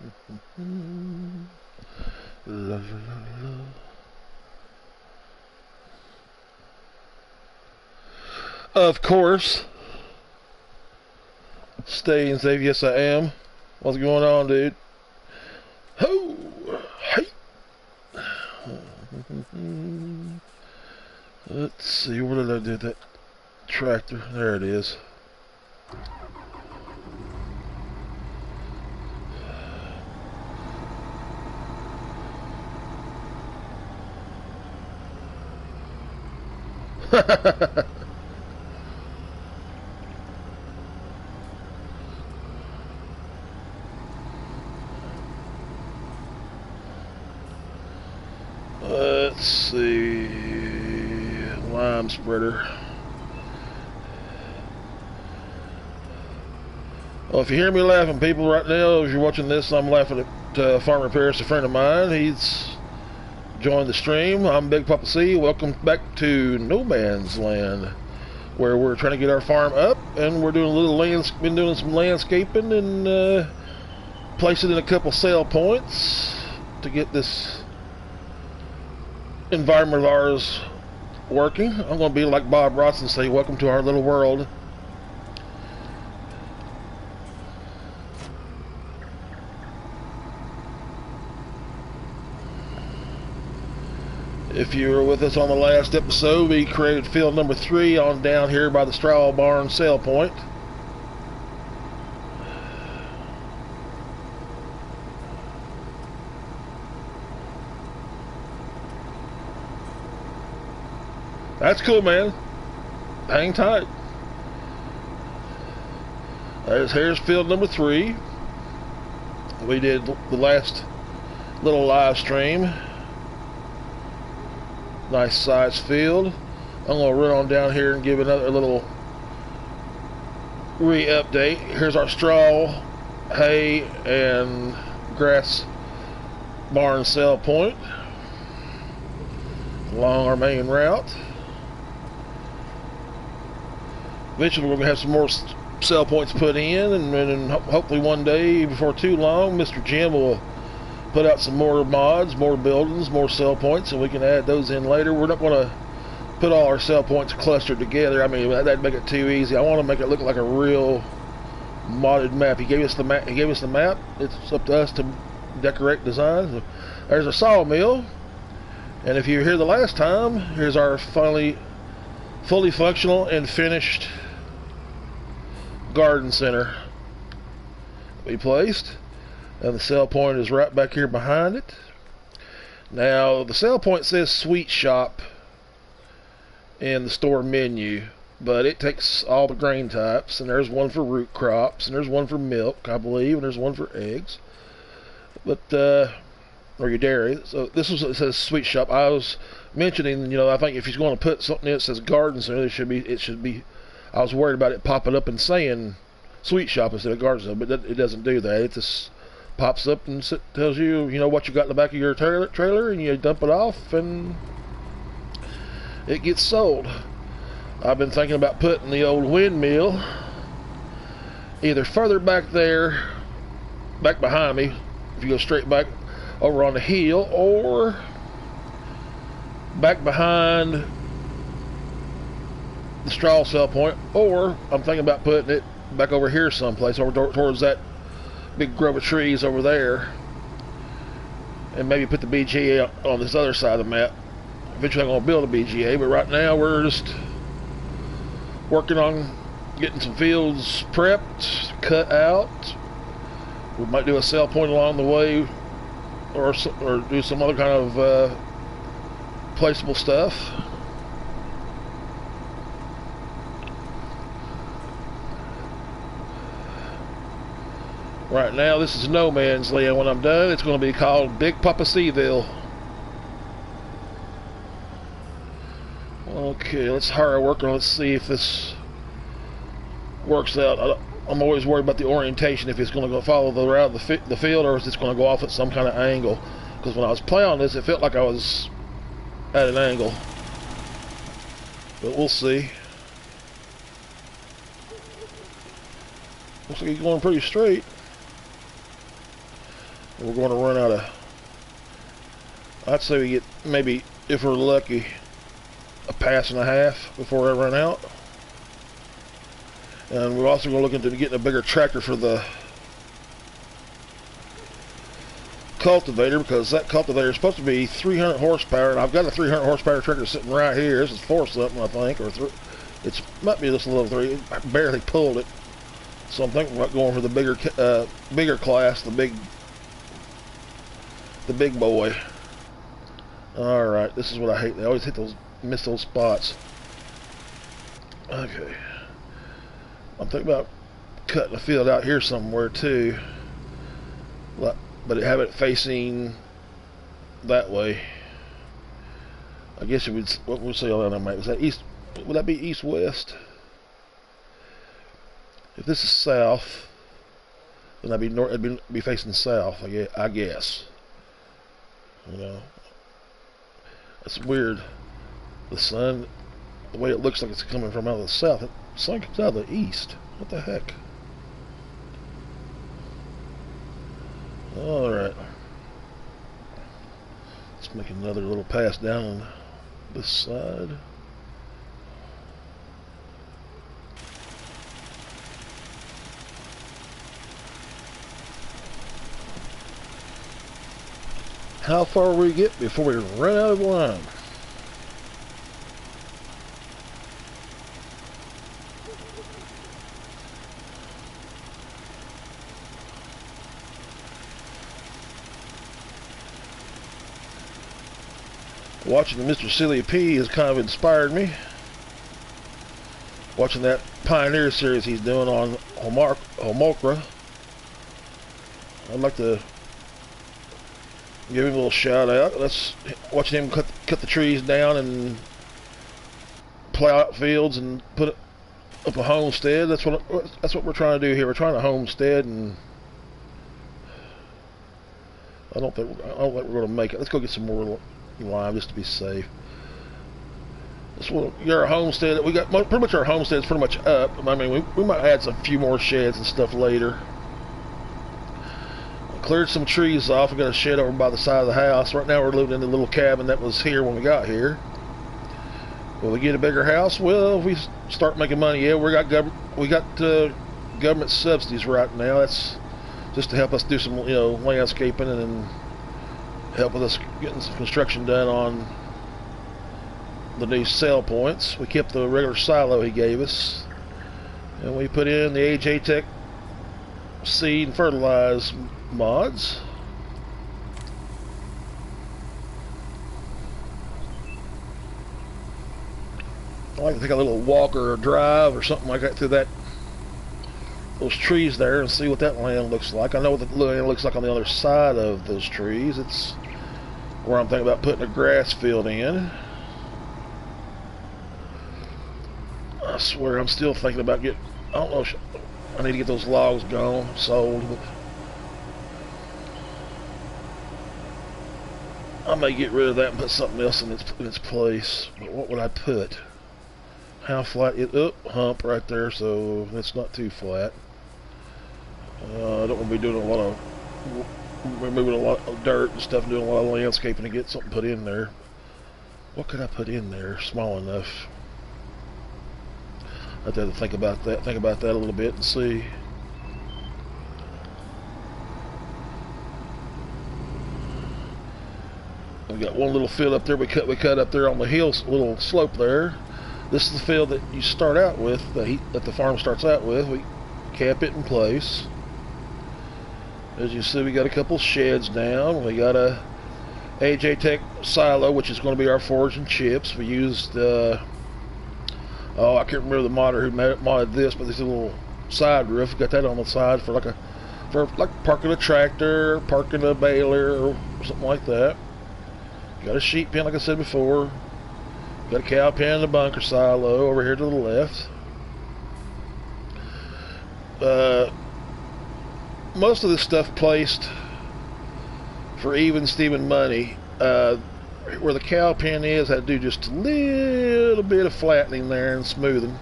La, la, la, la. Of course. Staying safe, yes I am. What's going on, dude? Ho! Hey! Let's see, where did I do that tractor? There it is. Let's see, lime spreader. Well, if you hear me laughing, people, right now, as you're watching this, I'm laughing at Farmer Paris, a friend of mine. He's joined the stream. I'm BigPoppaC. Welcome back to No Man's Land, where we're trying to get our farm up, and we're doing a little been doing some landscaping and placing in a couple sale points to get this environment of ours working. I'm going to be like Bob Ross and say, welcome to our little world. If you were with us on the last episode, we created field number 3 on down here by the straw barn sale point. That's cool, man. Hang tight. Here's field number 3. We did the last little live stream. Nice sized field. I'm going to run on down here and give another little re-update. Here's our straw, hay, and grass barn sale point along our main route. Eventually we're going to have some more sell points put in, and hopefully one day before too long Mr. Jim will put out some more mods, more buildings, more sell points, and we can add those in later. We're not going to put all our sell points clustered together. I mean, that'd make it too easy. I want to make it look like a real modded map. He gave us the map. It's up to us to decorate designs. So there's a sawmill, and if you were here the last time, here's our fully functional and finished garden center we placed. And the sell point is right back here behind it. Now, the sell point says sweet shop in the store menu, but it takes all the grain types, and there's one for root crops, and there's one for milk, I believe, and there's one for eggs. But, or your dairy. So this is, it says sweet shop. I was mentioning, I think if he's going to put something in that says garden center, it should be, I was worried about it popping up and saying sweet shop instead of garden center, but it doesn't do that. It just pops up and tells you, what you got in the back of your trailer, and you dump it off, and it gets sold. I've been thinking about putting the old windmill either further back there, back behind me, if you go straight back over on the hill, or back behind the straw sell point, or I'm thinking about putting it back over here someplace, over towards that big grove of trees over there, and maybe put the BGA on this other side of the map. Eventually I'm going to build a BGA, but right now we're just working on getting some fields prepped, cut out. We might do a sell point along the way, or do some other kind of placeable stuff. Right now, this is No Man's Land. When I'm done, it's going to be called BigPoppaCville. Okay, let's hire a worker. Let's see if this works out. I'm always worried about the orientation, if it's going to go follow the route of the field, or if it's going to go off at some kind of angle. Because when I was playing this, it felt like I was at an angle. But we'll see. Looks like he's going pretty straight. We're going to run out of, I'd say we get maybe, if we're lucky, a pass and a half before I run out. And we're also going to look into getting a bigger tractor for the cultivator, because that cultivator is supposed to be 300 horsepower, and I've got a 300 horsepower tractor sitting right here. This is 4 something, I think, or 3. It might be just a little 3. I barely pulled it, so I'm thinking about going for the bigger class, the big boy. All right, this is what I hate. They always miss those spots. Okay, I'm thinking about cutting a field out here somewhere too. But have it facing that way. I guess it would. What would we say on that map? Is that east? Would that be east-west? If this is south, then that'd be north. It'd be facing south. I guess. You know, that's weird. The sun, the way it looks like it's coming from out of the south. The sun comes out of the east. What the heck? Alright. Let's make another little pass down on this side. How far will we get before we run out of line? Watching Mr. Silly P has kind of inspired me. Watching that Pioneer series he's doing on Homokra. I'd like to give him a little shout out. Let's watching him cut the trees down and plow out fields and put up a homestead. That's what we're trying to do here. We're trying to homestead, and I don't think we're going to make it. Let's go get some more lime just to be safe. This will your homestead. We got pretty much our homestead's pretty much up. I mean, we might add some few more sheds and stuff later. Cleared some trees off. We got a shed over by the side of the house. Right now we're living in the little cabin that was here when we got here. Will we get a bigger house? Well, if we start making money, yeah, we got government subsidies right now. That's just to help us do some landscaping and help with us getting some construction done on the new sell points. We kept the regular silo he gave us, and we put in the AJ Tech seed and fertilize mods. I like to take a little walk or a drive or something like that through those trees there and see what that land looks like. I know what the land looks like on the other side of those trees. It's where I'm thinking about putting a grass field in. I swear I'm still thinking about I don't know, I need to get those logs gone, sold. I may get rid of that and put something else in its place. But what would I put? How flat? Hump right there, so it's not too flat. I don't want to be doing a lot of removing a lot of dirt and stuff, doing a lot of landscaping to get something put in there. What could I put in there small enough? I'd have to think about that a little bit and see. We got one little field up there. We cut up there on the hill, little slope there. This is the field that you start out with, that the farm starts out with. We cap it in place. As you see, we got a couple sheds down. We got a AJ Tech silo, which is going to be our forage and chips. We used, I can't remember the modder who modded this, but this little side roof. We got that on the side for like parking a tractor, parking a baler, or something like that. Got a sheep pen, like I said before. Got a cow pen and a bunker silo over here to the left. Most of this stuff placed for even Steven money. Where the cow pen is, I had to do just a little bit of flattening there and smoothing.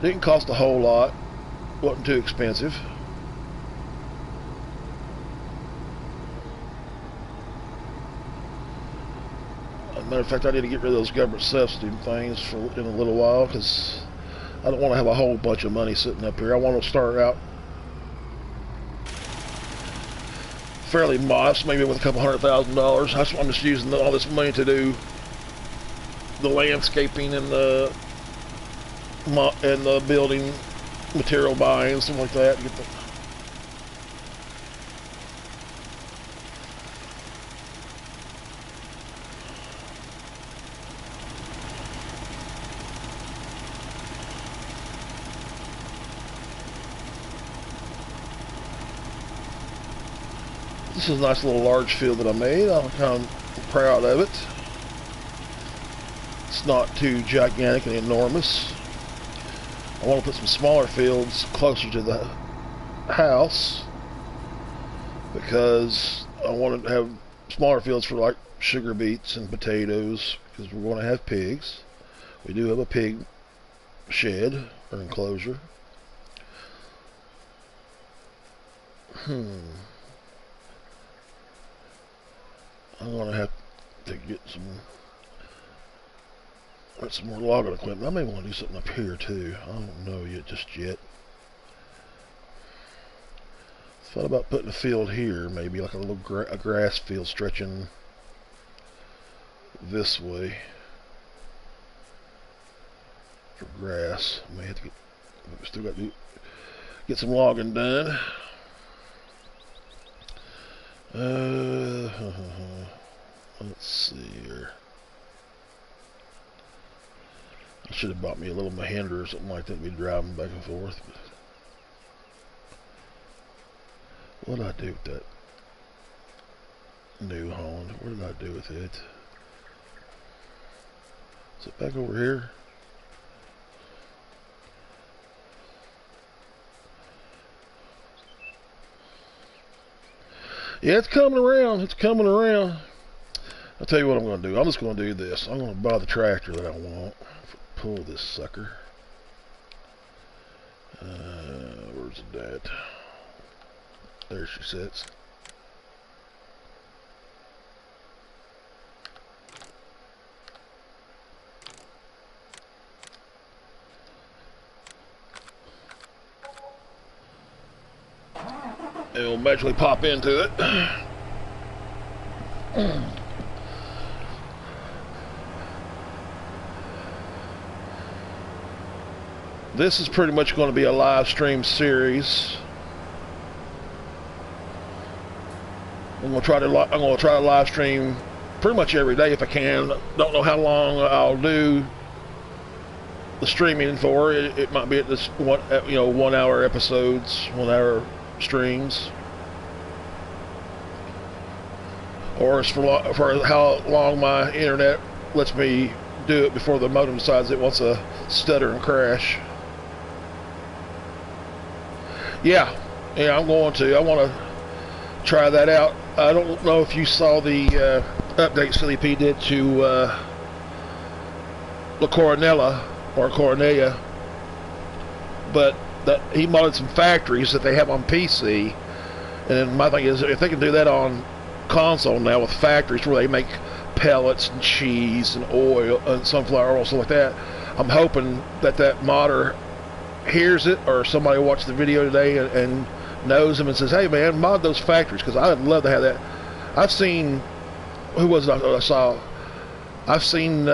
Didn't cost a whole lot. Wasn't too expensive. Matter of fact, I need to get rid of those government subsidy things for in a little while, because I don't want to have a whole bunch of money sitting up here. I want to start out fairly modest, maybe with a couple $100,000. I'm just using all this money to do the landscaping and the building material buying and stuff like that. Get the, this is a nice little large field that I made. I'm kind of proud of it. It's not too gigantic and enormous. I want to put some smaller fields closer to the house because I wanted to have smaller fields for like sugar beets and potatoes, because we're going to have pigs. We do have a pig shed or enclosure. I'm going to have to get some more logging equipment. I may want to do something up here too. I don't know just yet. Thought about putting a field here, maybe like a little a grass field stretching this way for grass. I may have to get, still got to get some logging done. Let's see here. I should have bought me a little Mahindra or something like that to be driving back and forth. But what did I do with that New Holland? What did I do with it? Is it back over here? Yeah, it's coming around. It's coming around. I'll tell you what I'm going to do. I'm just going to do this. I'm going to buy the tractor that I want. Pull this sucker. Where's it at? There she sits. It'll magically pop into it. This is pretty much going to be a live stream series. I'm going to try to live stream pretty much every day if I can. Don't know how long I'll do the streaming for. It might be at this 1 hour episodes, 1 hour streams, or it's for how long my internet lets me do it before the modem decides it wants to stutter and crash. Yeah, I'm going to. I want to try that out. I don't know if you saw the update CLP did to La Coronella or Coronella, but that he modded some factories that they have on PC. And my thing is, if they can do that on console now with factories where they make pellets and cheese and oil and sunflower oil, stuff like that, I'm hoping that modder hears it, or somebody watched the video today and knows them and says, hey man, mod those factories, because I would love to have that. I've seen, who was it I saw? I've seen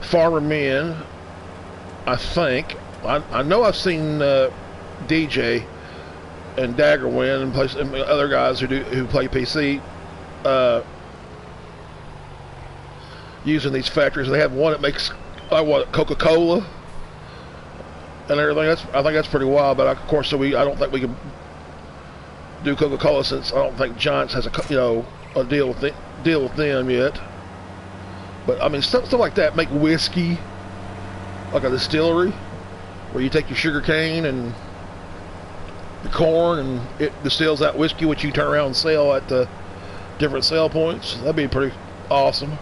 Farmer Men, I think. I know I've seen DJ and Daggerwin and other guys who play PC using these factories. They have one that makes Coca-Cola and everything. I think that's pretty wild. But of course, I don't think we can do Coca-Cola since I don't think Giants has a deal with them yet. But I mean, stuff like that. Make whiskey, like a distillery, where you take your sugar cane and the corn and it distills that whiskey, which you turn around and sell at the different sale points. That'd be pretty awesome.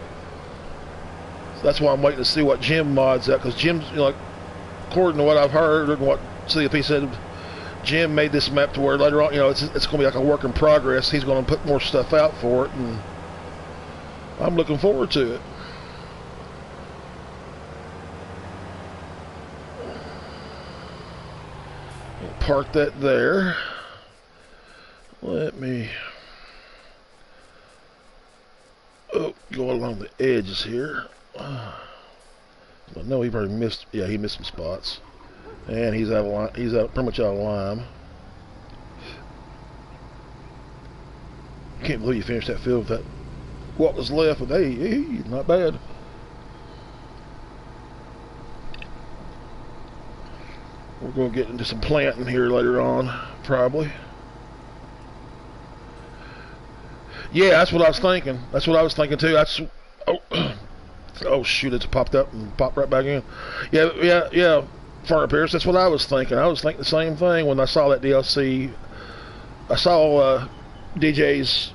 So that's why I'm waiting to see what Jim mods that, because Jim's, according to what I've heard and what CLP said, Jim made this map to where later on, it's going to be like a work in progress. He's going to put more stuff out for it, and I'm looking forward to it. We'll park that there. Let me go along the edges here. I know he probably missed. Yeah, he missed some spots, and he's out of line. He's pretty much out of lime. Can't believe you finished that field with that. What was left? But hey, not bad. We're going to get into some planting here later on, probably. Yeah, that's what I was thinking. That's what I was thinking too. That's oh shoot! It's popped up and popped right back in. Yeah. Farmer Pierce. That's what I was thinking. I was thinking the same thing when I saw that DLC. I saw DJ's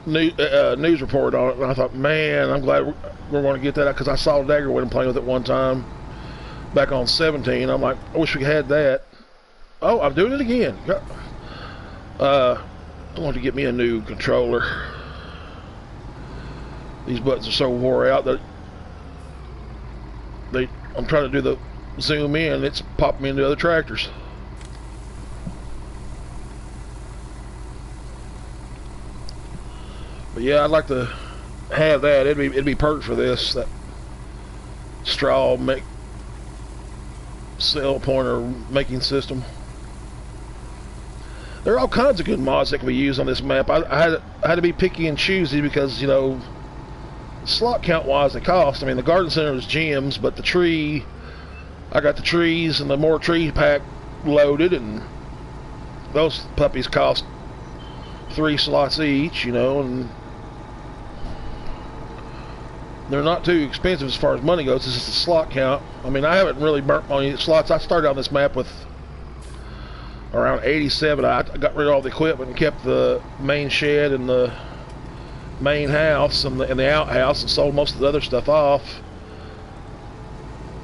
news report on it, and I thought, man, I'm glad we're going to get that out, because I saw Dagger with him playing with it one time back on 17. I'm like, I wish we had that. Oh, I'm doing it again. I want to get me a new controller. These buttons are so wore out that I'm trying to do the zoom in, it's popping me into other tractors. But yeah, I'd like to have that. It'd be perfect for this. That straw cell pointer making system. There are all kinds of good mods that can be used on this map. I had to be picky and choosy because, you know, slot count wise, they cost. I mean, the garden center is gems, but the tree, I got the trees and the more tree pack loaded, and those puppies cost 3 slots each, you know, and they're not too expensive as far as money goes. This is the slot count. I mean, I haven't really burnt on any slots. I started on this map with around 87. I got rid of all the equipment and kept the main shed and the main house and the outhouse, and sold most of the other stuff off.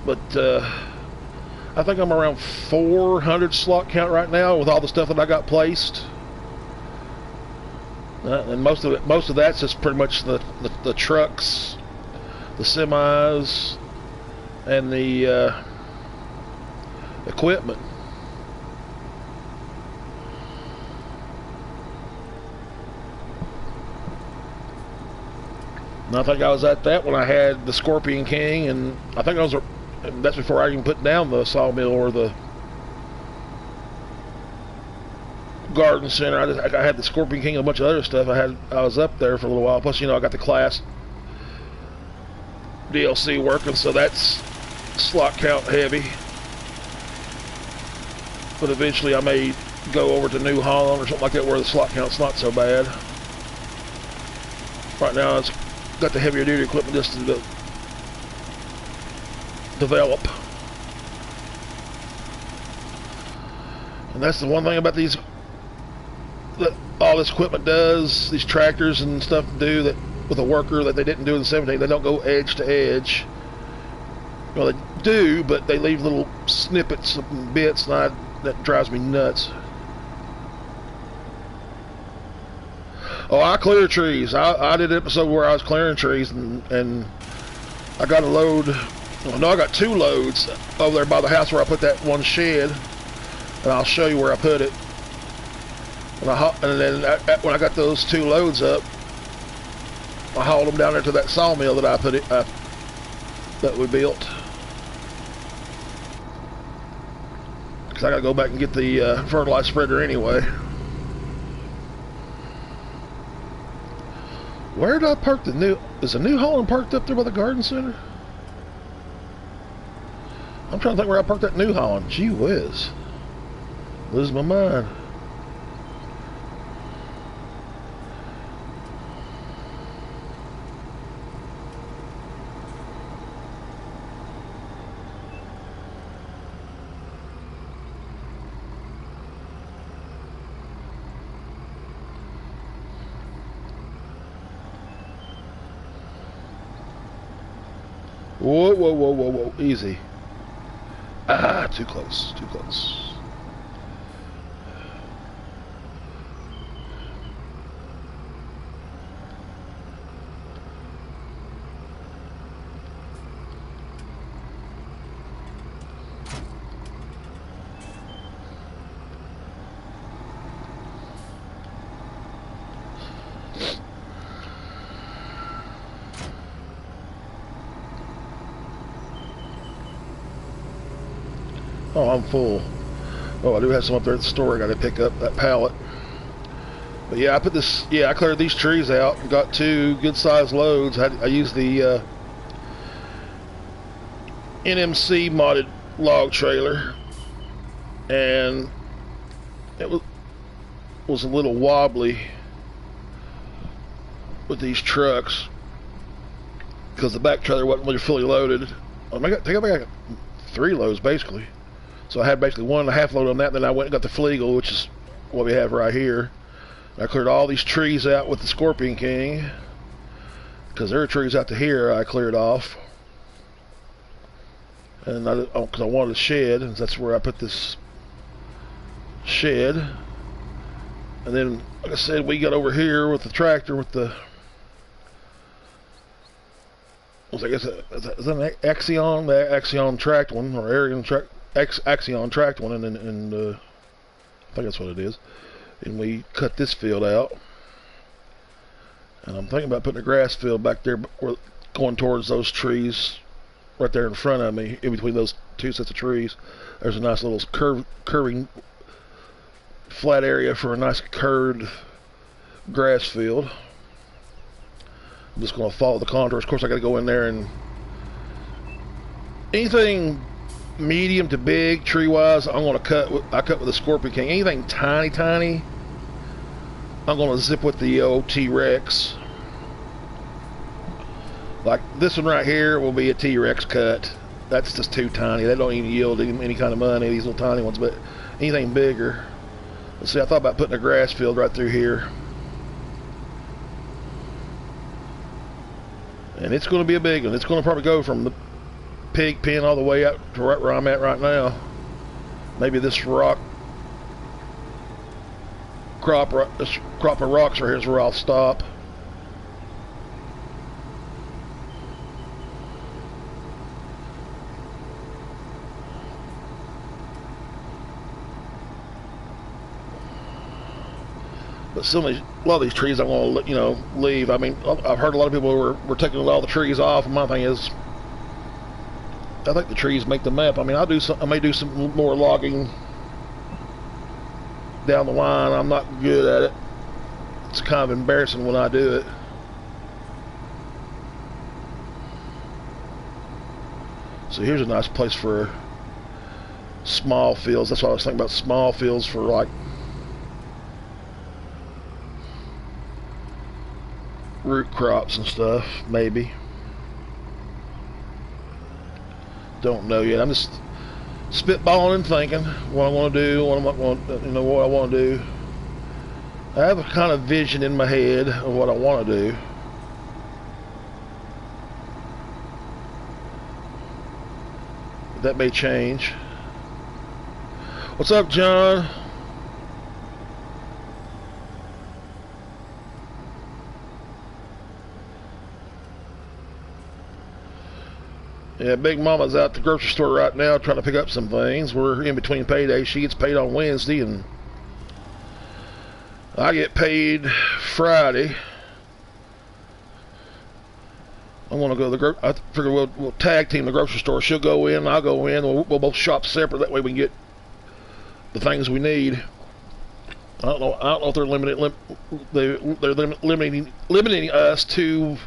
But I think I'm around 400 slot count right now with all the stuff that I got placed. And most of that's just pretty much the trucks, the semis, and the equipment. And I think I was at that when I had the Scorpion King, and I think that's before I even put down the sawmill or the garden center. I had the Scorpion King and a bunch of other stuff. I was up there for a little while. Plus, you know, I got the class DLC working, so that's slot count heavy. But eventually I may go over to New Holland or something like that where the slot count's not so bad. Right now it's got the heavier duty equipment just to develop. And that's the one thing about these, that all this equipment does, these tractors and stuff do that with a worker that they didn't do in the 17. They don't go edge to edge. Well, they do, but they leave little snippets and bits, and that drives me nuts. Oh, I clear trees. I did an episode where I was clearing trees, and I got a load. Well, no, I got 2 loads over there by the house where I put that one shed, and I'll show you where I put it. And then when I got those 2 loads up, I hauled them down there to that sawmill that that we built. Because I got to go back and get the fertilizer spreader anyway. Where did I park the new... Is the New Holland parked up there by the garden center? I'm trying to think where I parked that New Holland. Gee whiz. Losing my mind. Whoa, whoa, whoa, whoa, whoa. Easy. Ah, too close. Too close. Oh, I'm full. Oh, I do have some up there at the store. I got to pick up that pallet. But yeah, I put this. Yeah, I cleared these trees out. Got 2 good-sized loads. I used the NMC modded log trailer, and it was a little wobbly with these trucks because the back trailer wasn't really fully loaded. I think I got 3 loads basically. So I had basically 1.5 load on that. Then I went and got the Fleagle, which is what we have right here. I cleared all these trees out with the Scorpion King because there are trees out to here I cleared off, and because I wanted a shed, and that's where I put this shed. And then, like I said, we got over here with the tractor with the, I guess is that an Axion, the Axion tracked one, or Arian Axion tracked one, and I think that's what it is. And we cut this field out, and I'm thinking about putting a grass field back there, going towards those trees right there in front of me. In between those 2 sets of trees, there's a nice little curving flat area for a nice curved grass field. I'm just going to follow the contours. Of course, I got to go in there, and anything medium to big tree wise I'm going to cut. I cut with the Scorpion King. Anything tiny I'm going to zip with the old T-Rex. Like this one right here will be a T-Rex cut. That's just too tiny. They don't even yield any kind of money, these little tiny ones. But anything bigger, let's see, I thought about putting a grass field right through here, and it's going to be a big one. It's going to probably go from the pig pen all the way up to right where I'm at right now. Maybe this crop of rocks right here is where I'll stop. But a lot of these trees I'm going to, leave. I mean, I've heard a lot of people were taking all the trees off, and my thing is, I think the trees make the map. I mean, I may do some more logging down the line. I'm not good at it. It's kind of embarrassing when I do it. So here's a nice place for small fields. That's what I was thinking about, small fields for like root crops and stuff, maybe. Don't know yet. I'm just spitballing and thinking what I want to do, what I want to do. I have a kind of vision in my head of what I want to do. That may change. What's up, John? Yeah, Big Mama's out at the grocery store right now trying to pick up some things. We're in between paydays. She gets paid on Wednesday, and I get paid Friday. I want to go to the I figure we'll tag team the grocery store. She'll go in, I'll go in. We'll both shop separate. That way we can get the things we need. I don't know if they're limiting us to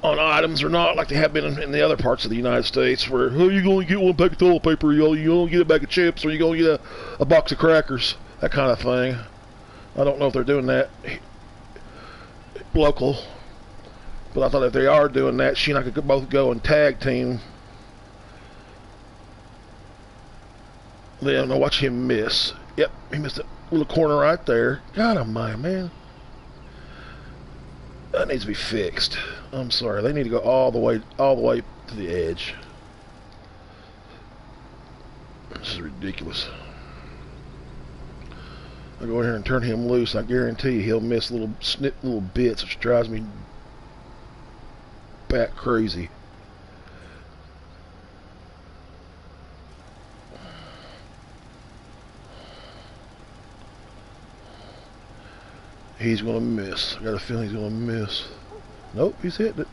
on items or not, like they have been in the other parts of the United States, where you going to get one pack of toilet paper, you going to get a bag of chips, or you going to get a box of crackers, that kind of thing. I don't know if they're doing that local, but I thought if they are doing that, she and I could both go and tag team. Then I'll watch him miss. Yep, he missed a little corner right there. God almighty, man. That needs to be fixed. I'm sorry. They need to go all the way to the edge. This is ridiculous. I go in here and turn him loose. I guarantee you he'll miss little bits, which drives me bat crazy. He's going to miss. I got a feeling he's going to miss. Nope, he's hitting it.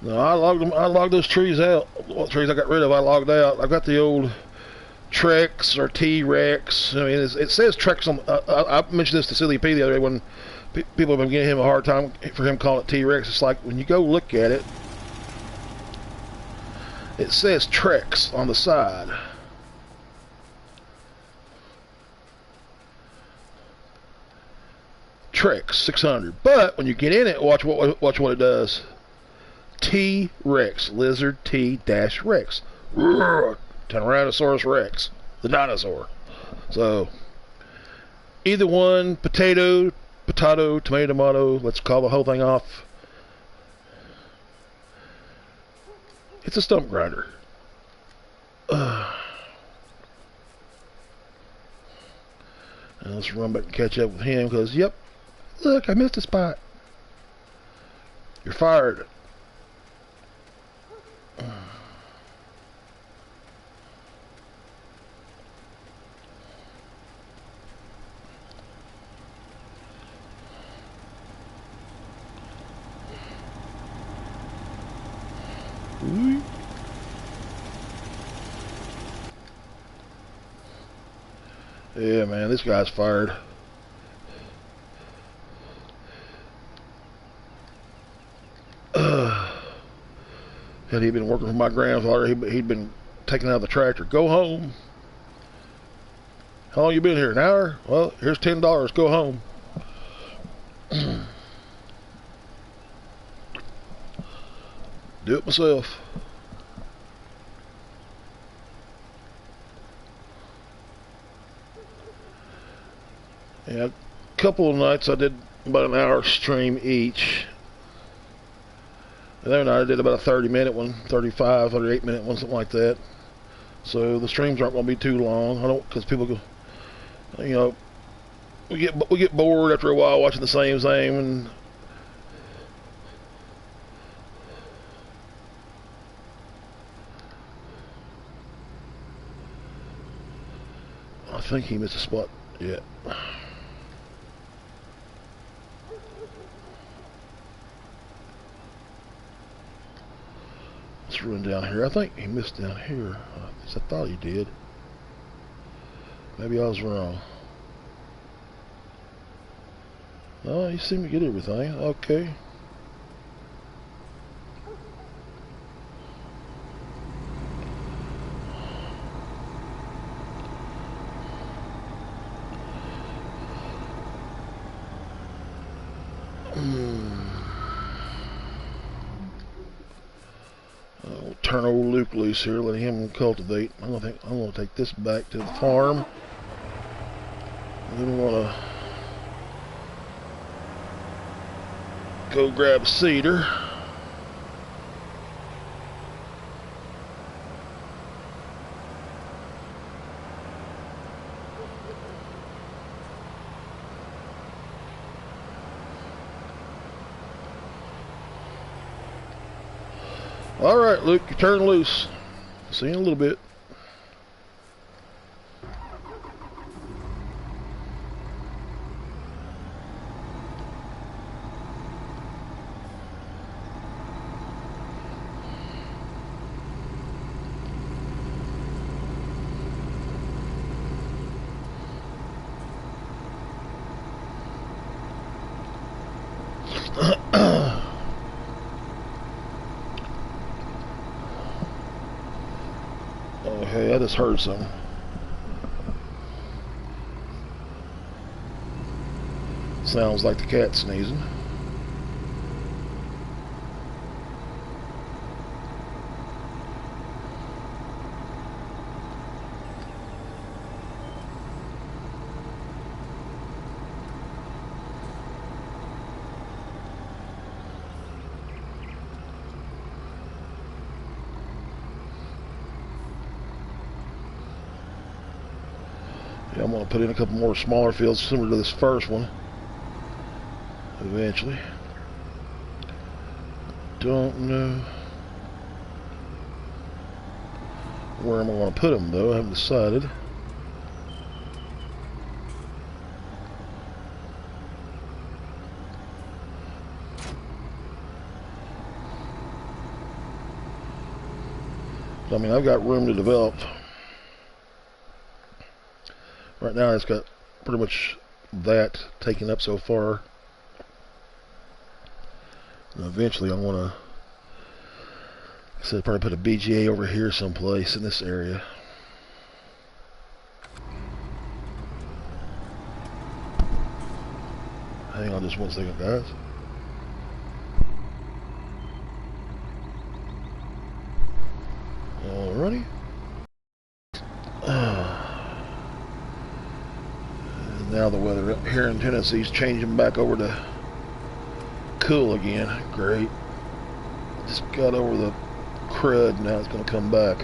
No, I logged them. I logged those trees out. What trees I got rid of, I logged out. I got the old Trex or T-Rex. I mean, it says Trex on. I mentioned this to Silly P the other day when people have been giving him a hard time for him calling it T-Rex. It's like when you go look at it, it says Trex on the side. Trex 600. But when you get in it, watch what it does. T-Rex, lizard T-Rex. Tyrannosaurus Rex, the dinosaur. So either one, potato, tomato. Let's call the whole thing off. It's a stump grinder. And let's run back and catch up with him because, yep, look, I missed a spot. You're fired. Yeah, man, this guy's fired. Had he been working for my grandfather, he'd been taken out of the tractor. Go home. How long you been here? An hour? Well, here's $10. Go home. Do it myself. Yeah, a couple of nights I did about an hour stream each. The other night I did about a 30-minute one, 35, 38-minute one, something like that. So the streams aren't going to be too long. I don't, because people go, you know, we get bored after a while watching the same, and I think he missed a spot. Yeah. Let's run down here. I think he missed down here. At least I thought he did. Maybe I was wrong. Oh, he seemed to get everything. Okay. I'll turn old Luke loose here, let him cultivate. I'm gonna take this back to the farm. And then we're gonna go grab a cedar. All right, Luke, you turn loose. See you in a little bit. Okay, I just heard something. Sounds like the cat sneezing. Yeah, I'm going to put in a couple more smaller fields similar to this first one. Eventually. Don't know where I'm going to put them though. I haven't decided. I mean, I've got room to develop. Right now, it's got pretty much that taken up so far. And eventually, I want to, like I said, probably put a BGA over here someplace in this area. Hang on just one second, guys. Alrighty. And now the weather up here in Tennessee is changing back over to cool again. Great. Just got over the crud, now it's going to come back.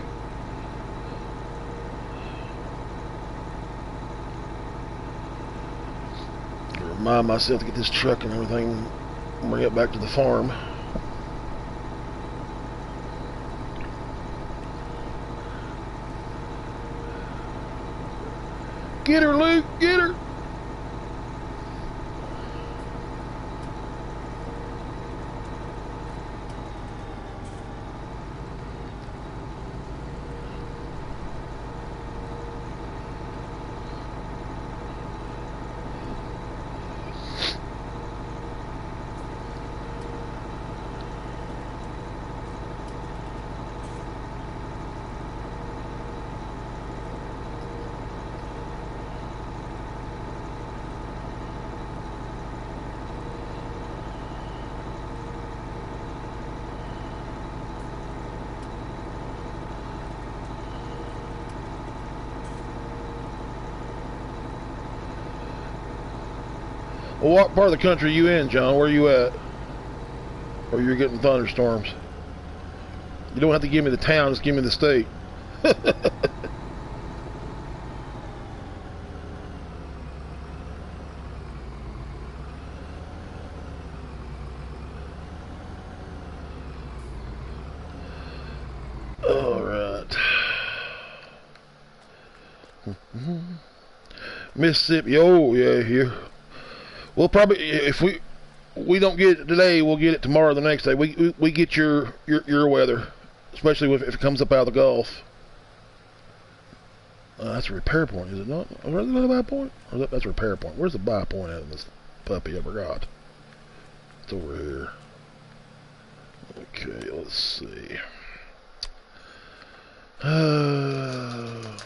Remind myself to get this truck and everything when we get back to the farm. Get her, Luke, get her! Well, what part of the country are you in, John? Where are you at? Or you're getting thunderstorms? You don't have to give me the town, just give me the state. Alright. Mississippi, oh yeah, here. We'll probably, if we don't get it today, we'll get it tomorrow or the next day. We get your weather, especially if it comes up out of the Gulf. That's a repair point, is it not? Is that a buy point? Or that's a repair point. Where's the buy point at in this puppy? I forgot. It's over here. Okay, let's see. I've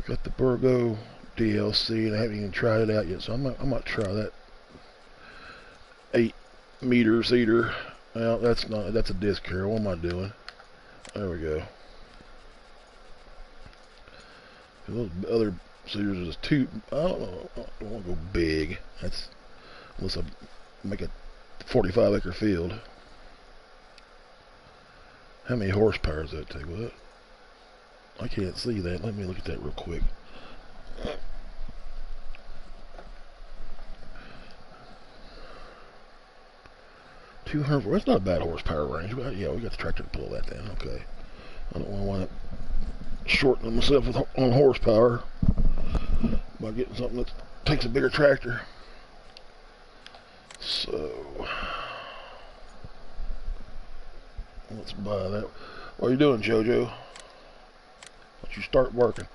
got the Burgo DLC and I haven't even tried it out yet, so I might try that 8 meter seeder. Well, that's a disc carrier. What am I doing? There we go. Those other seeders is too, I don't know, I don't want to go big. That's unless I make a 45 acre field. How many horsepower does that take? What? I can't see that. Let me look at that real quick. 200. That's not a bad horsepower range. But yeah, we got the tractor to pull that then. Okay. I don't want to wind up shortening myself on horsepower by getting something that takes a bigger tractor. So let's buy that. What are you doing, JoJo? Once you start working.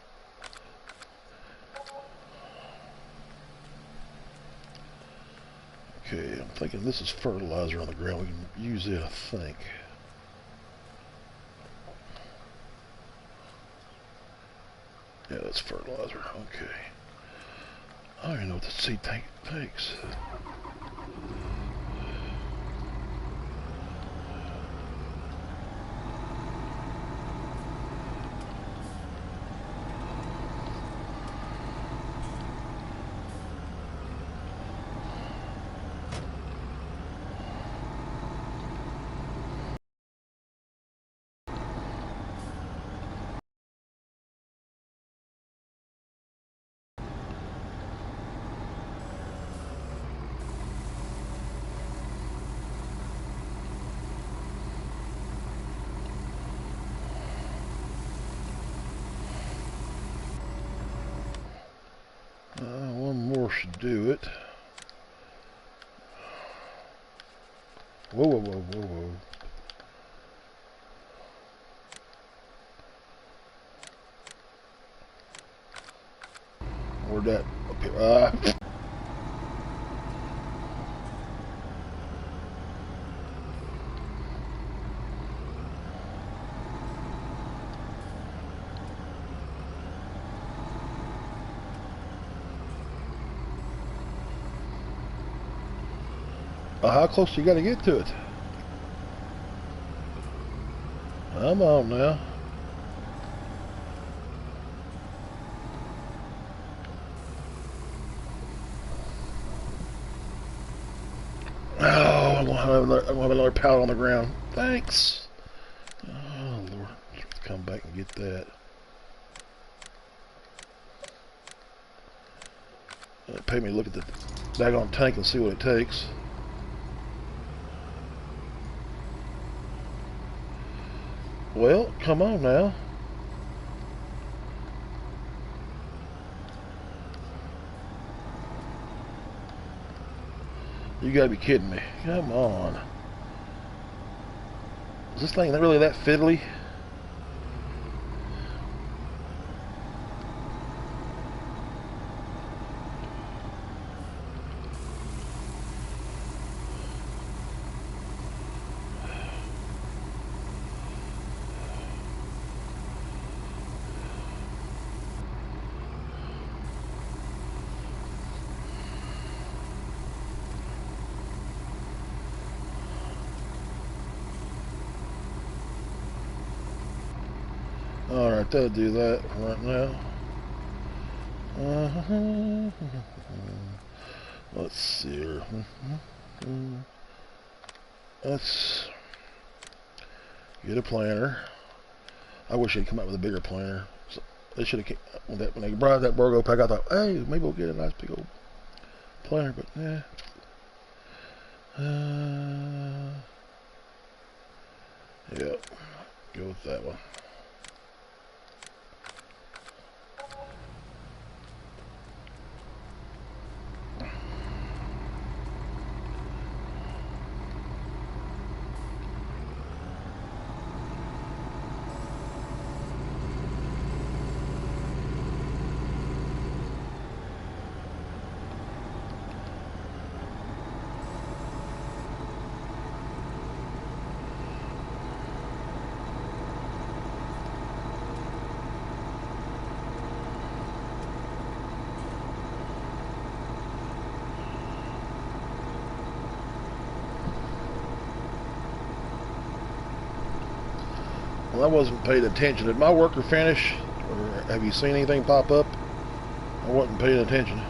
Okay, I'm thinking this is fertilizer on the ground. We can use it, I think. Yeah, that's fertilizer. Okay. I don't even know what the seed tank takes. One more should do it. Whoa, whoa, whoa, whoa, whoa. Where'd that appear? How close you got to get to it? Come on now. Oh, I'm gonna have another pallet on the ground. Thanks. Oh Lord, let's come back and get that. Pay me to look at the daggone tank and see what it takes. Well, come on now. You gotta be kidding me. Come on. Is this thing really that fiddly? Alright, that'll do that right now. Let's see here. Let's get a planter. I wish they'd come out with a bigger planter. So they should have, when they brought that Borgo pack, I thought, hey, maybe we'll get a nice big old planter, but yeah. Yep, go with that one. Well, I wasn't paying attention. Did my worker finish? Or have you seen anything pop up? I wasn't paying attention.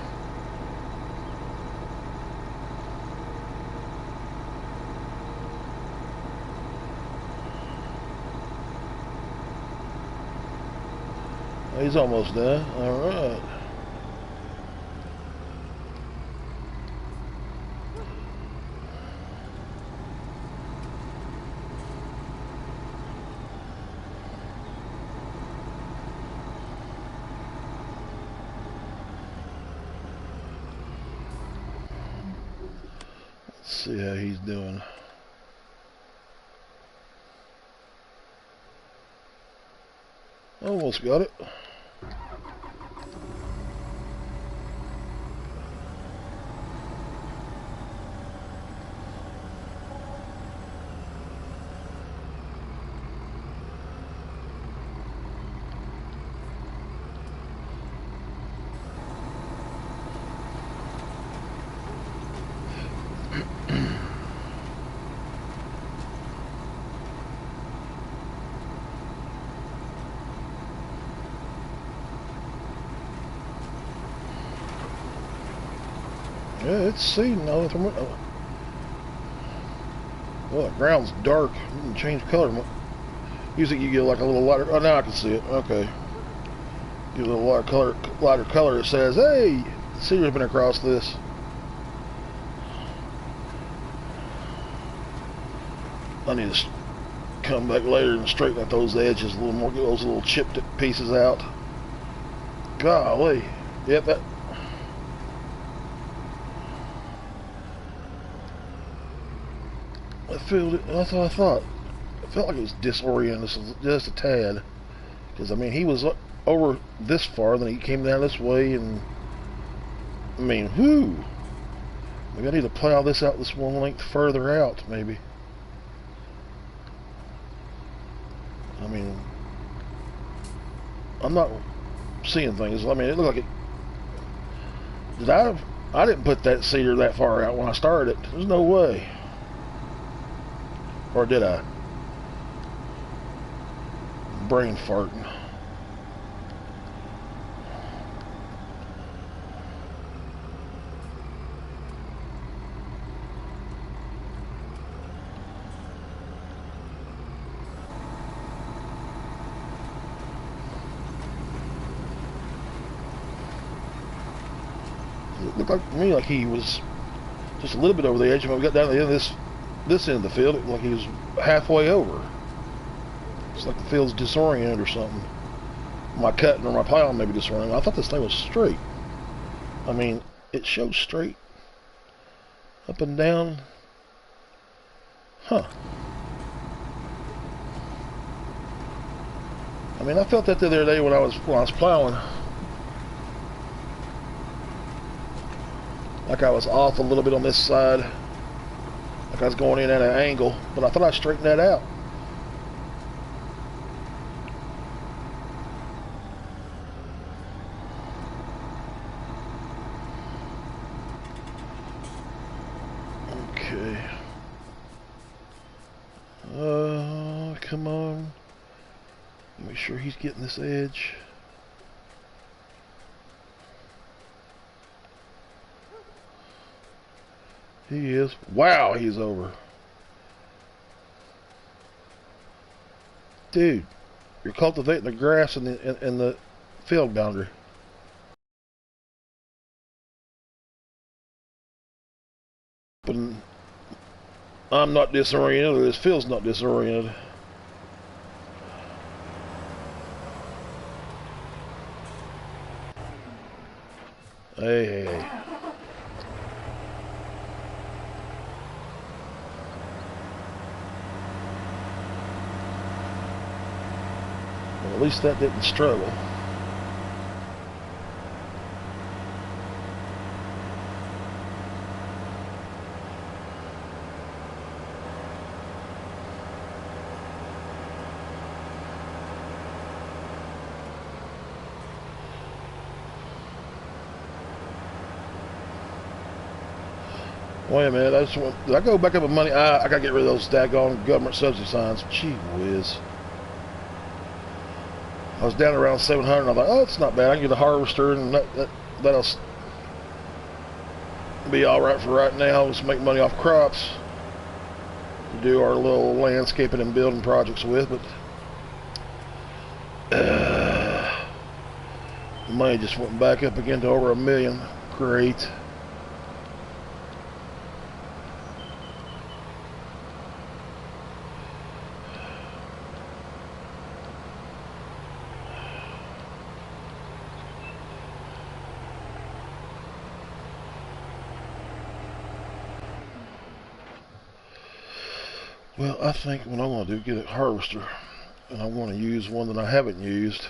He's almost done. Alright. See how he's doing. Almost got it. Yeah, it's seeding. Well, the ground's dark. You can change color. Usually you get like a little lighter. Oh, now I can see it. Okay. Get a little lighter color that says, hey, the seeder's been across this. I need to come back later and straighten out those edges a little more, get those little chipped pieces out. Golly. Yep, that. That's what I thought. It felt like it was disoriented just a tad. Because, I mean, he was over this far, then he came down this way, and I mean, whoo. Maybe I need to plow this out this one length further out, maybe. I mean, I'm not seeing things. I mean, it looked like it. I didn't put that cedar that far out when I started it. There's no way. Or did I? Brain farting. It looked like to me like he was just a little bit over the edge. When we got down to the end of this end of the field, it looked like he was halfway over. It's like the field's disoriented or something. My cutting or my plowing may be disoriented. I thought this thing was straight. I mean, it shows straight up and down. Huh. I mean, I felt that the other day when I was plowing. Like I was off a little bit on this side. Like I was going in at an angle. But I thought I straightened that out. Okay. Come on. Make sure he's getting this edge. He is. Wow, he's over. Dude, you're cultivating the grass in the field boundary. But I'm not disoriented, or this field's not disoriented. Hey. Well, at least that didn't struggle. Wait a minute, did I go back up with money? I gotta get rid of those daggone government subsidy signs. Gee whiz. I was down around 700 and I thought, oh, it's not bad. I can get a harvester and that'll be alright for right now. Let's make money off crops to do our little landscaping and building projects with, but money just went back up again to over $1 million. Great. Well, I think what I'm going to do is get a harvester, and I'm going to use one that I haven't used,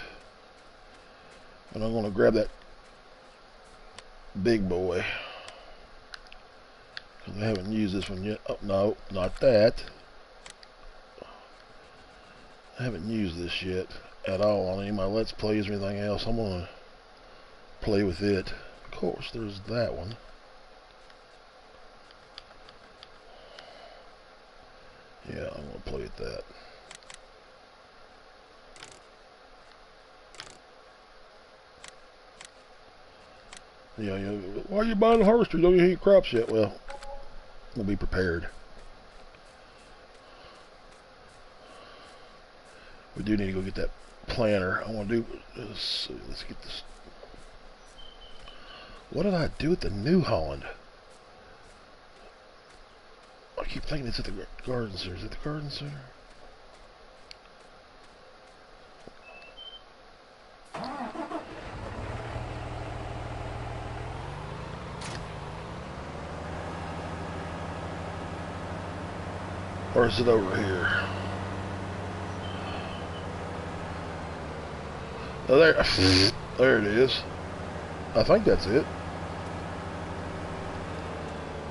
and I'm going to grab that big boy, because I haven't used this one yet. Oh, no, not that. I haven't used this yet at all on any of my Let's Plays or anything else. I'm going to play with it. Of course, there's that one. Yeah, I'm going to play with that. Yeah, why are you buying a harvester? You don't even have your crops yet. Well, we'll be prepared. We do need to go get that planter. I want to do, let's get this. What did I do with the New Holland? I keep thinking it's at the garden center. Is it the garden center? Or is it over here? Oh, there it is. I think that's it.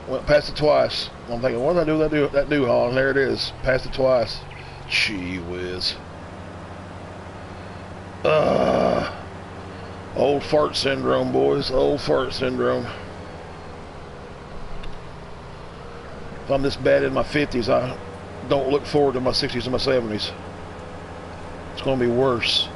Went past it twice. I'm thinking, what did I do with that new-haul? And there it is. Passed it twice. Gee whiz. Old fart syndrome, boys. Old fart syndrome. If I'm this bad in my 50s, I don't look forward to my 60s and my 70s. It's going to be worse.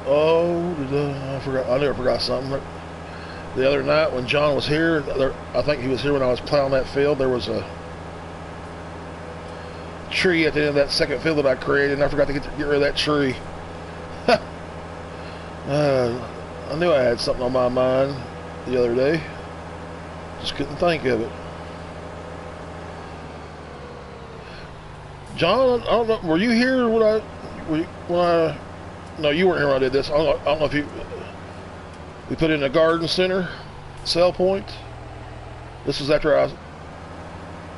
Oh, I forgot. I never forgot something. The other night when John was here, I think he was here when I was plowing that field. There was a tree at the end of that second field that I created, and I forgot to get rid of that tree. I knew I had something on my mind the other day. Just couldn't think of it. John, I don't know. Were you here when I? No, you weren't here when I did this. I don't know if we put in a garden center sell point. This was after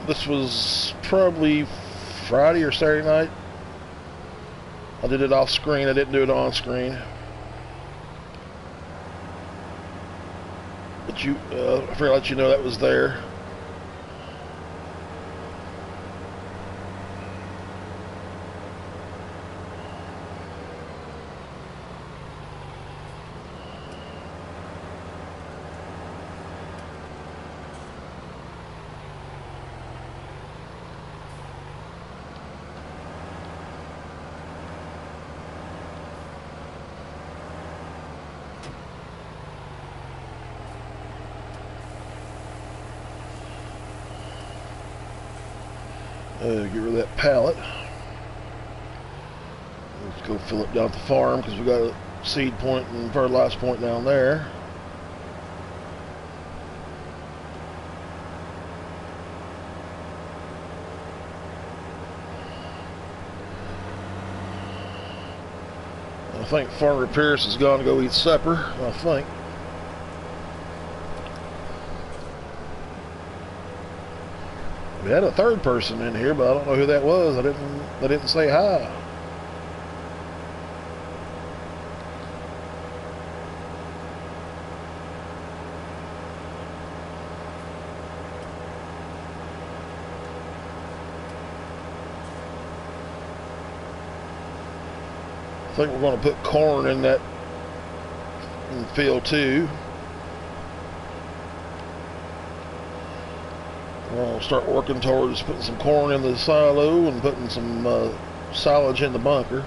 this was probably Friday or Saturday night. I did it off screen. I didn't do it on screen. But I forgot to let you know that was there. Get rid of that pallet. Let's go fill it down at the farm because we got a seed point and fertilizer point down there. I think Farmer Pierce has gone to go eat supper, I think. We had a third person in here, but I don't know who that was. I didn't say hi. I think we're going to put corn in that field too. We'll start working towards putting some corn in the silo and putting some silage in the bunker.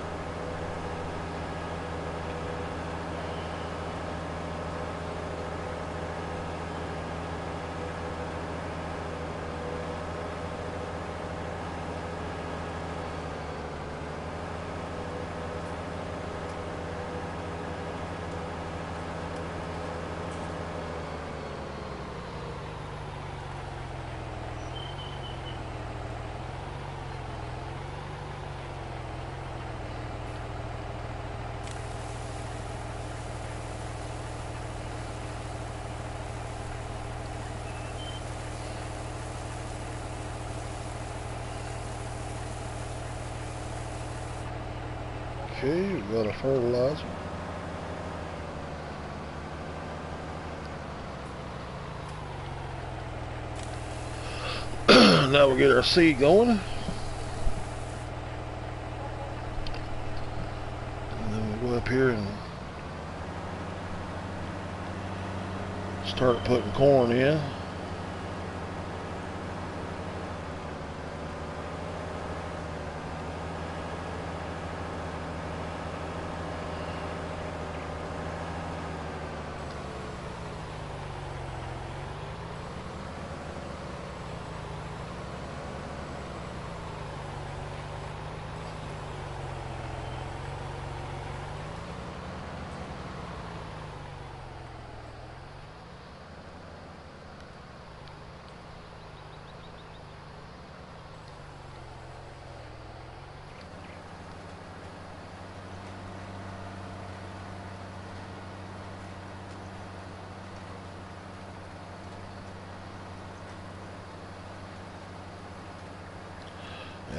Okay, we got a fertilizer. Now we'll get our seed going. And then we'll go up here and start putting corn in.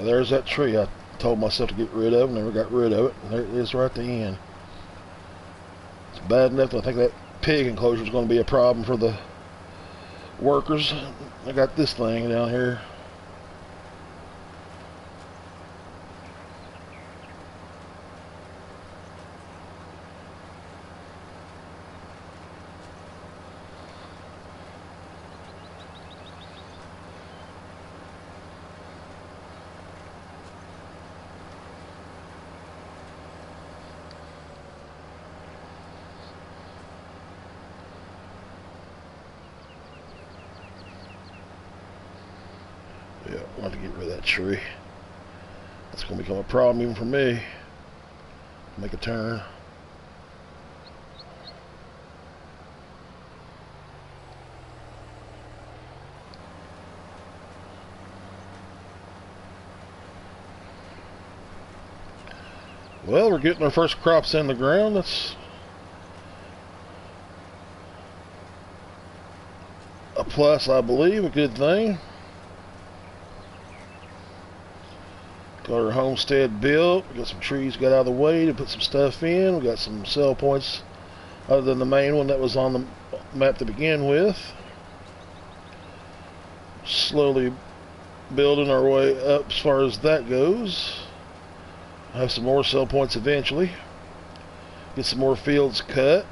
Yeah, there's that tree I told myself to get rid of, never got rid of it. And there it is right at the end. It's bad enough that I think that pig enclosure is going to be a problem for the workers. I got this thing down here. Yeah, I want to get rid of that tree. That's going to become a problem even for me. Make a turn. Well, we're getting our first crops in the ground. That's a plus, I believe, a good thing. Got our homestead built. We got some trees got out of the way to put some stuff in. We got some sell points other than the main one that was on the map to begin with. Slowly building our way up as far as that goes. Have some more sell points eventually. Get some more fields cut.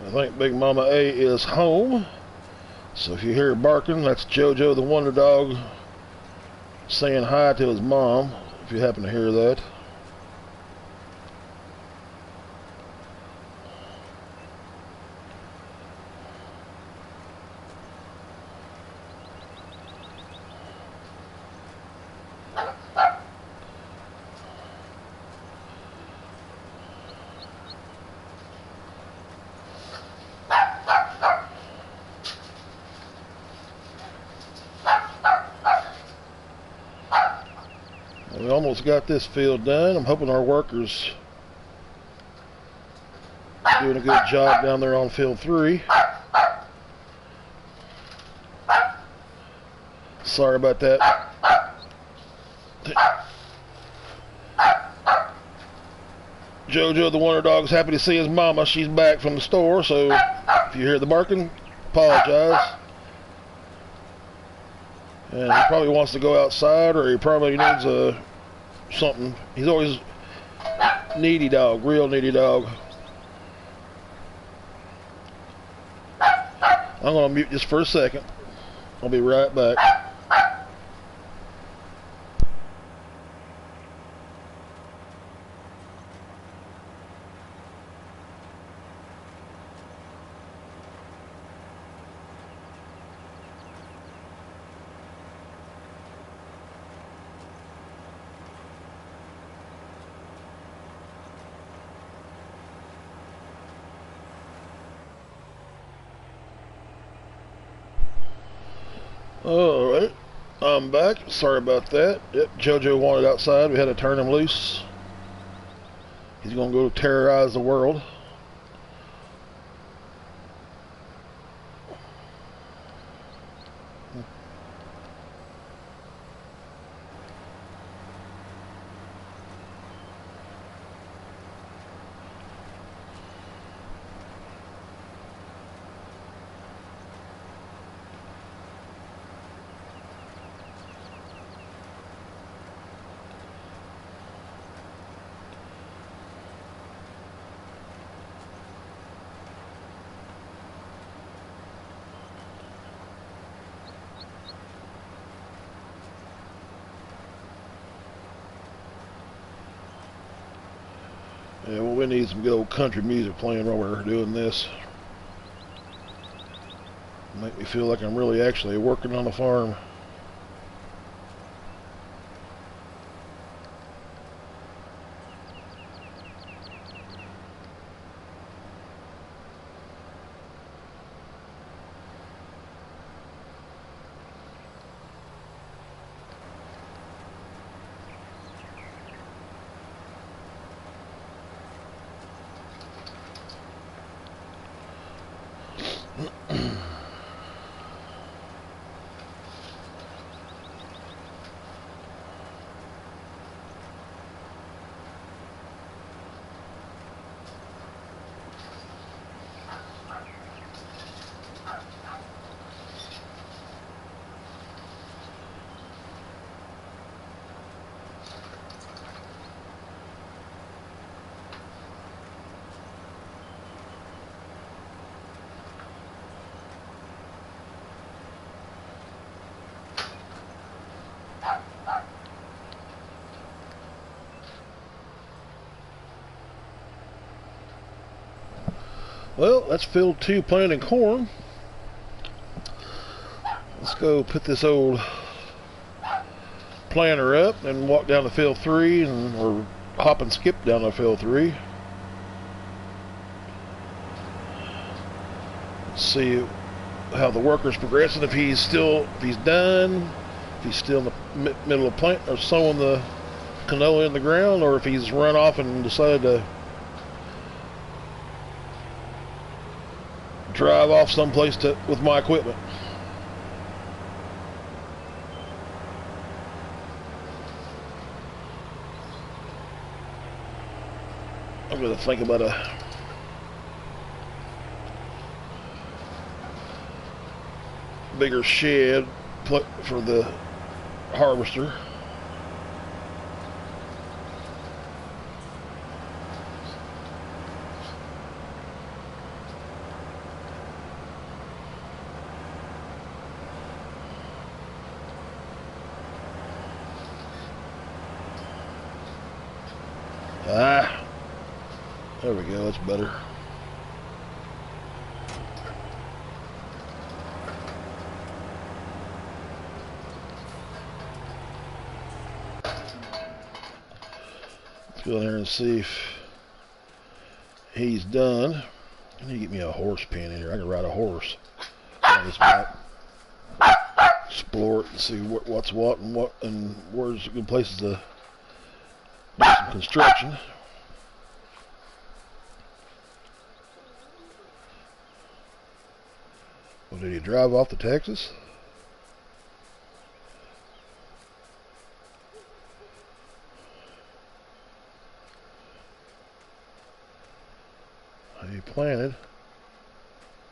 I think Big Mama A is home. So if you hear barking, that's JoJo the Wonder Dog saying hi to his mom, if you happen to hear that. We almost got this field done. I'm hoping our workers are doing a good job down there on field 3. Sorry about that. JoJo the Wonder Dog's happy to see his mama. She's back from the store, so if you hear the barking, apologize. And he probably wants to go outside, or he probably needs something. He's always needy dog, real needy dog. I'm going to mute just for a second. I'll be right back. Alright, I'm back. Sorry about that. Yep, JoJo wanted outside. We had to turn him loose. He's going to go terrorize the world. Yeah, well, we need some good old country music playing while we're doing this. Make me feel like I'm really actually working on the farm. Well, that's field 2 planting corn. Let's go put this old planter up and walk down to field 3 or hop and skip down to field 3. Let's see how the worker's progressing, if he's done, if he's still in the middle of plant or sowing the canola in the ground, or if he's run off and decided to drive off someplace with my equipment. I'm going to think about a bigger shed for the harvester. There we go, that's better. Let's go in there and see if he's done. I need to get me a horse pen in here. I can ride a horse on this map. Explore it and see what's what and where's good places to do some construction. Well, did he drive off to Texas? He planted.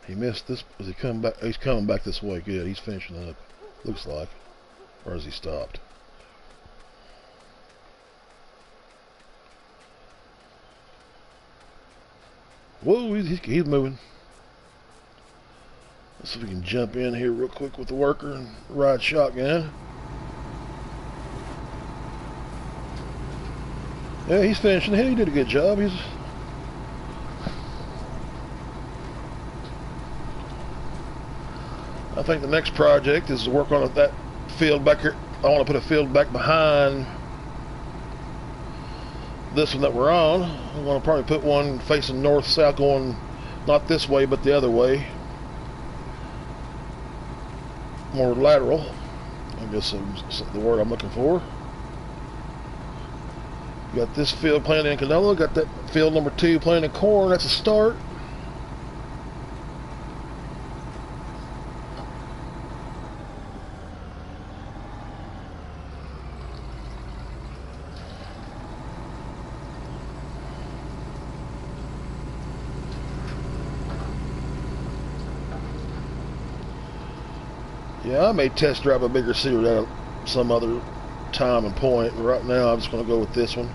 He missed this. Was he coming back? He's coming back this way. Good. He's finishing up. Looks like. Or has he stopped? Whoa, he's moving. Let's see if we can jump in here real quick with the worker and ride shotgun. Yeah, he's finishing. He did a good job. I think the next project is to work on that field back here. I want to put a field back behind this one that we're on. I'm going to probably put one facing north-south, going not this way but the other way. More lateral, I guess is the word I'm looking for. Got this field planted in canola, got that field number 2 planted in corn. That's a start. Yeah, I may test drive a bigger seeder at some other time and point, but right now I'm just going to go with this one.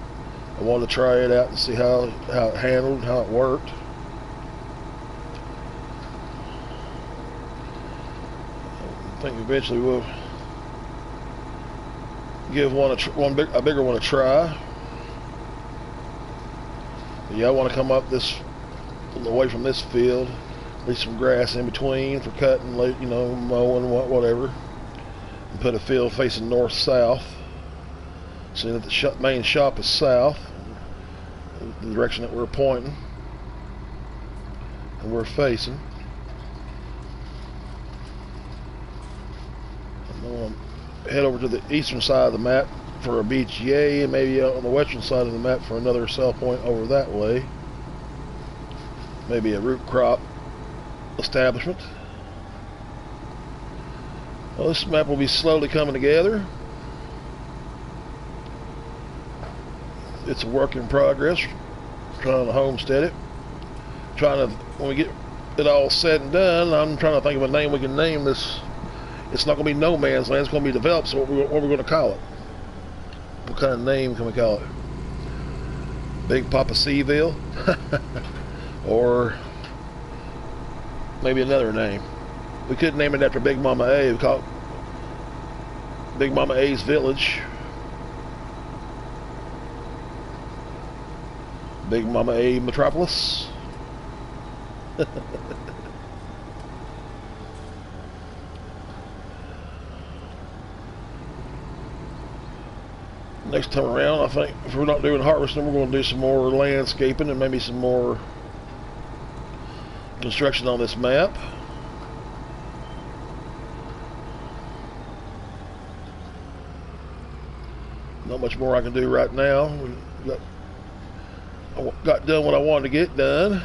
I want to try it out and see how it handled, how it worked. I think eventually we'll give a bigger one a try. But yeah, I want to come up away from this field, Leave some grass in between for cutting, you know, mowing, whatever. And put a field facing north-south. Seeing that the main shop is south, the direction that we're pointing and we're facing. I'm going to head over to the eastern side of the map for a BGA, and maybe out on the western side of the map for another sell point over that way. Maybe a root crop establishment. Well, this map will be slowly coming together. It's a work in progress. Trying to homestead it. Trying to, when we get it all said and done, I'm trying to think of a name we can name this. It's not going to be no man's land. It's going to be developed. So what we're going to call it? What kind of name can we call it? BigPoppaCville? Or maybe another name. We could name it after Big Mama A. We call it Big Mama A's Village. Big Mama A Metropolis. Next time around, I think if we're not doing harvesting, we're going to do some more landscaping and maybe some more construction on this map. Not much more I can do right now. I got done what I wanted to get done.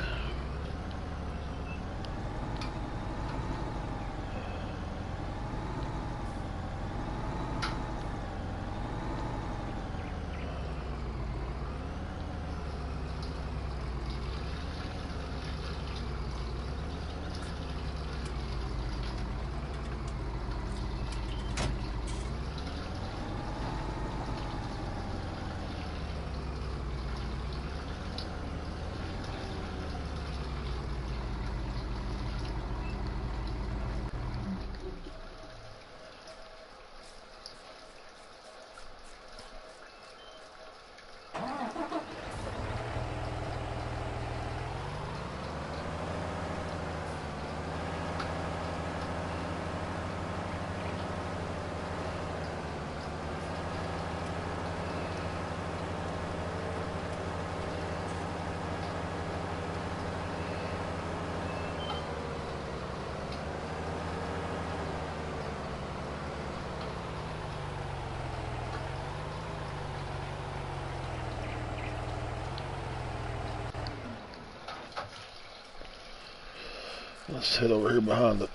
Let's head over here behind the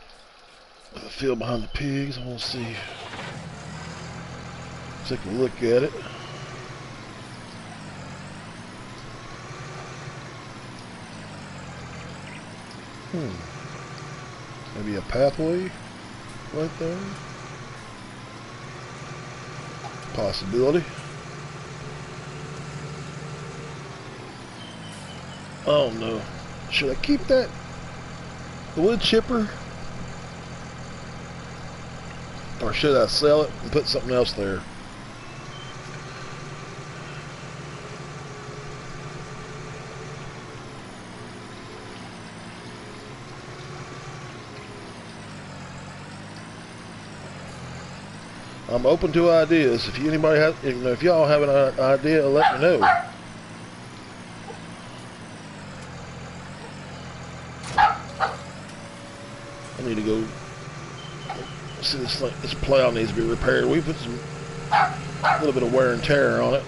field behind the pigs. I want to see, take a look at it. Maybe a pathway right there. Possibility. Oh no. Should I keep that? The wood chipper? Or should I sell it and put something else there? I'm open to ideas. If anybody has, if y'all have an idea, let me know. I need to go see this plow needs to be repaired. We put a little bit of wear and tear on it.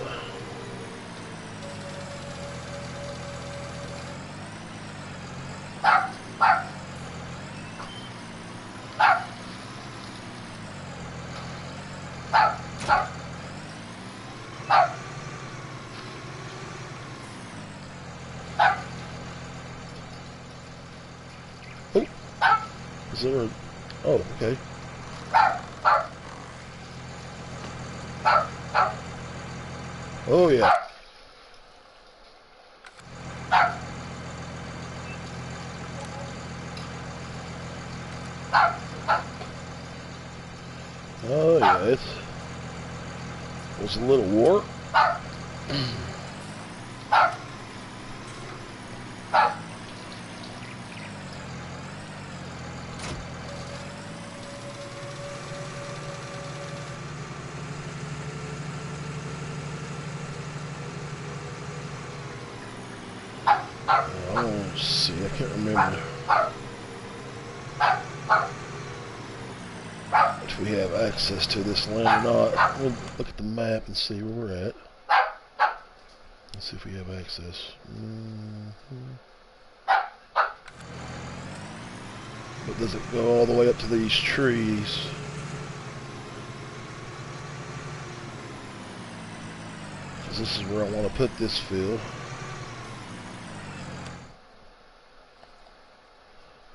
Is there a... Oh, okay. Oh, yeah. Oh, yeah, it was a little warped. Let's see, I can't remember if we have access to this land or not. We'll look at the map and see where we're at. Let's see if we have access. But does it go all the way up to these trees? Because this is where I want to put this field.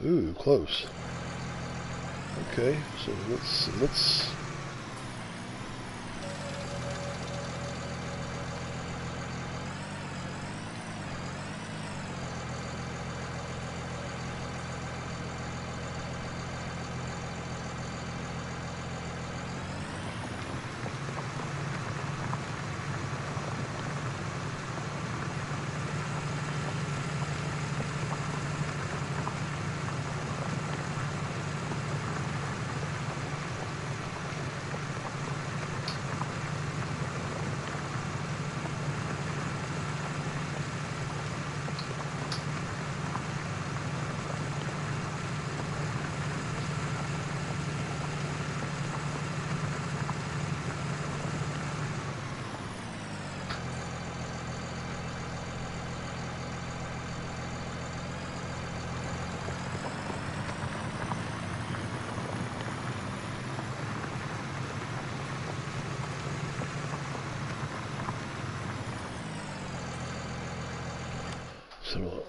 Ooh, close. Okay, so let's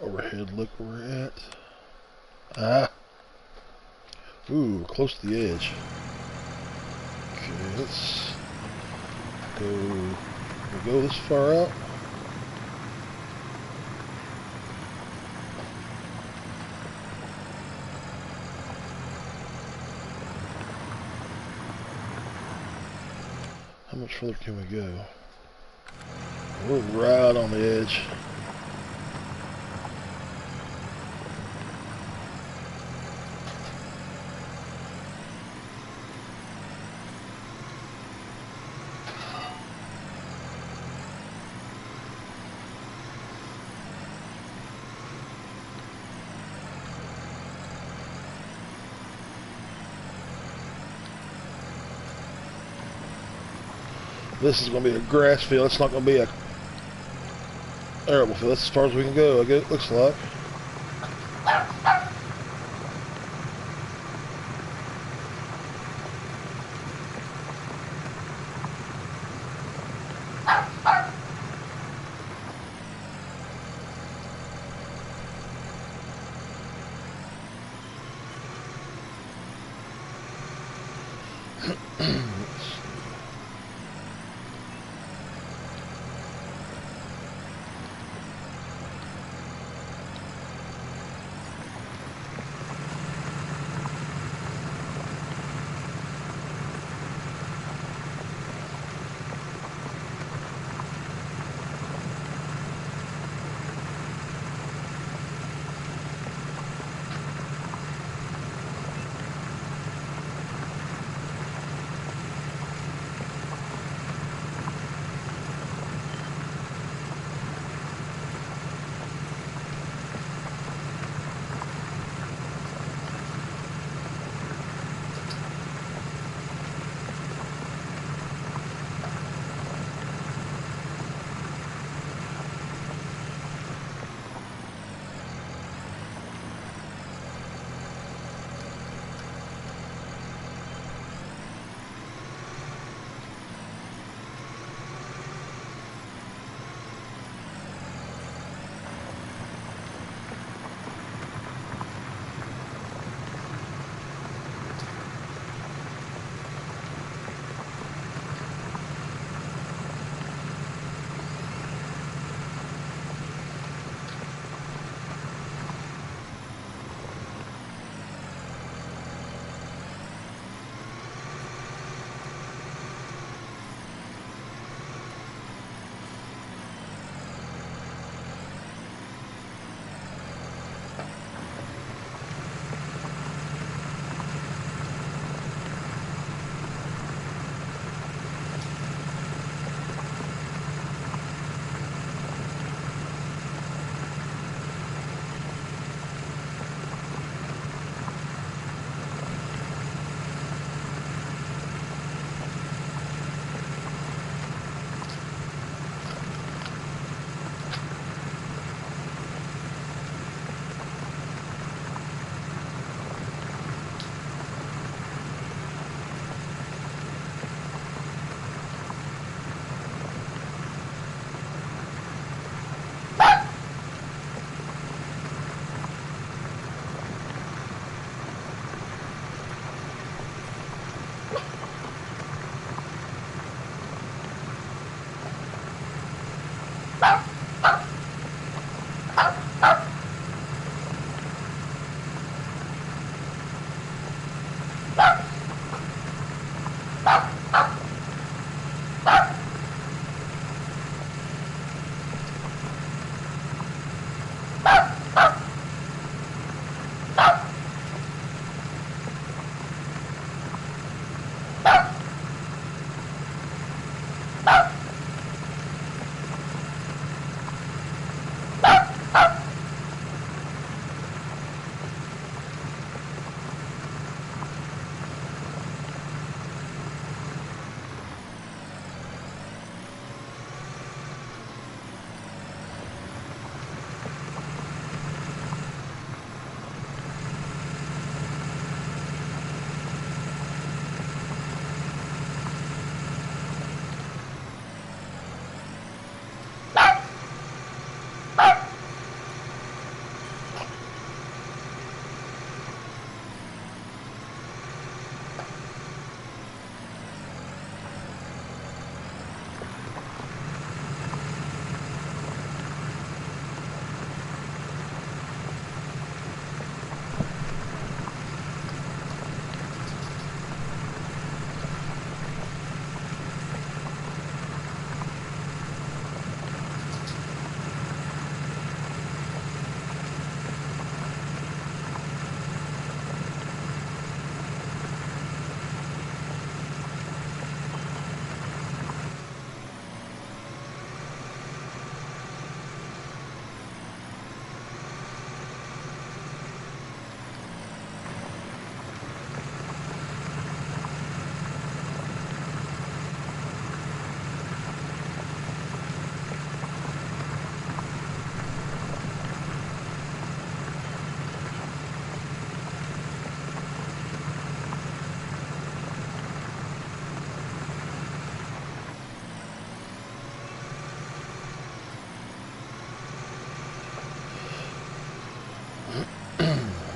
overhead look where we're at. Ah. Ooh, close to the edge. Okay, let's go. We'll go this far out. How much further can we go? We're right on the edge. This is going to be a grass field. It's not going to be a arable field. That's as far as we can go, I guess it looks like.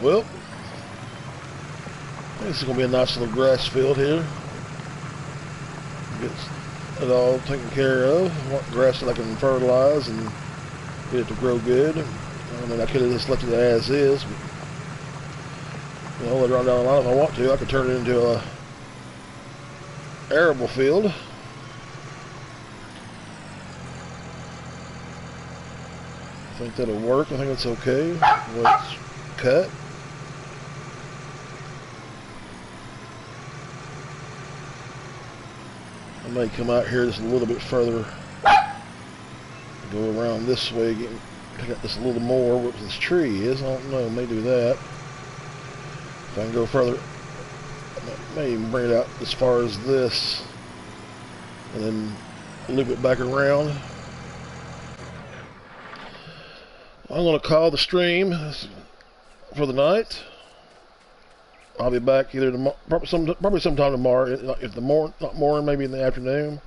Well, this is going to be a nice little grass field here. Get it all taken care of. I want grass that I can fertilize and get it to grow good. I mean, I could have just left it as is, but you know, later on down the line, if I want to, I could turn it into a arable field. I think that'll work. I think it's okay. Let's cut. I may come out here just a little bit further. Go around this way, pick up just a little more where this tree is. I don't know, may do that. If I can go further, I may even bring it out as far as this, and then loop it back around. I'm going to call the stream for the night. I'll be back either tomorrow, probably sometime tomorrow. If not morning, maybe in the afternoon.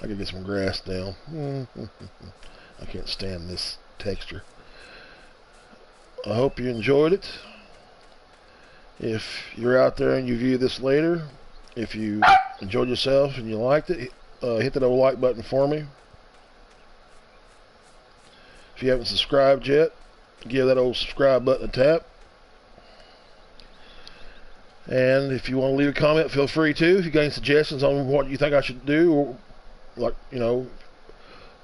I can get some grass down. I can't stand this texture. I hope you enjoyed it. If you're out there and you view this later, if you enjoyed yourself and you liked it, hit that old like button for me. If you haven't subscribed yet, give that old subscribe button a tap. And if you want to leave a comment, feel free to. If you got any suggestions on what you think I should do, or like, you know,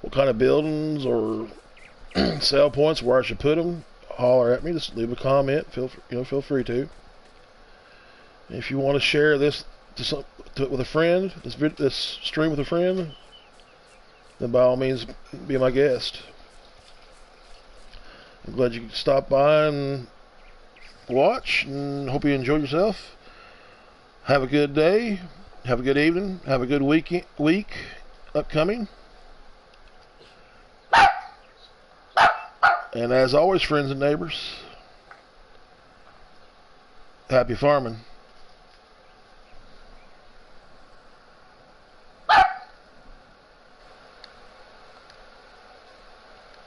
what kind of buildings or sell points, where I should put them, holler at me. Just leave a comment. Feel free to. If you want to share this with a friend, this stream with a friend, then by all means, be my guest. I'm glad you stopped by and watch, and hope you enjoyed yourself. Have a good day, have a good evening, have a good week upcoming. And as always, friends and neighbors, happy farming.